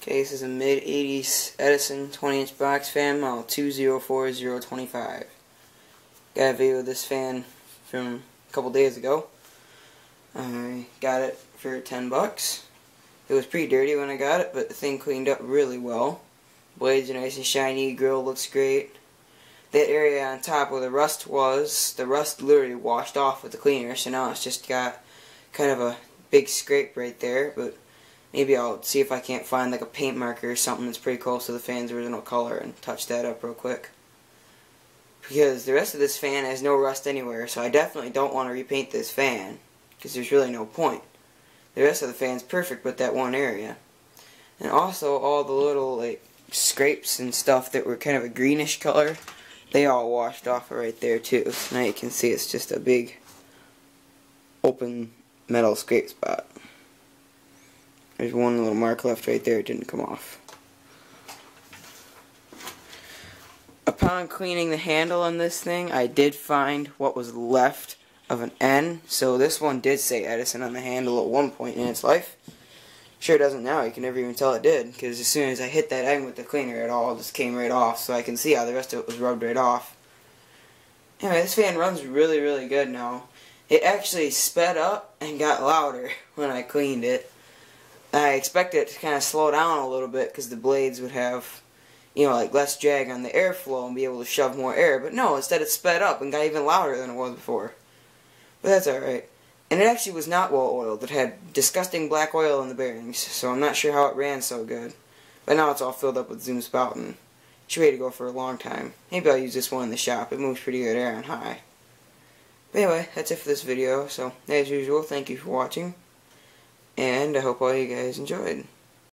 Okay, this is a mid-80s Edison 20-inch box fan model 204025. Got a video of this fan from a couple days ago. I got it for 10 bucks. It was pretty dirty when I got it, but the thing cleaned up really well. Blades are nice and shiny, grill looks great. That area on top where the rust was, the rust literally washed off with the cleaner, so now it's just got kind of a big scrape right there, but maybe I'll see if I can't find like a paint marker or something that's pretty close to the fan's original color and touch that up real quick. Because the rest of this fan has no rust anywhere, so I definitely don't want to repaint this fan, because there's really no point. The rest of the fan's perfect but that one area. And also all the little like scrapes and stuff that were kind of a greenish color, they all washed off right there too. So now you can see it's just a big open metal scrape spot. There's one little mark left right there, it didn't come off. Upon cleaning the handle on this thing, I did find what was left of an N. So this one did say Edison on the handle at one point in its life. Sure doesn't now, you can never even tell it did, because as soon as I hit that N with the cleaner, it all just came right off, so I can see how the rest of it was rubbed right off. Anyway, this fan runs really, really good now. It actually sped up and got louder when I cleaned it. I expected it to kind of slow down a little bit because the blades would have, you know, like less drag on the airflow and be able to shove more air. But no, instead it sped up and got even louder than it was before. But that's alright. And it actually was not well oiled. It had disgusting black oil in the bearings, so I'm not sure how it ran so good. But now it's all filled up with zoom spout and it's ready to go for a long time. Maybe I'll use this one in the shop. It moves pretty good air on high. But anyway, that's it for this video. So, as usual, thank you for watching. And I hope all you guys enjoyed.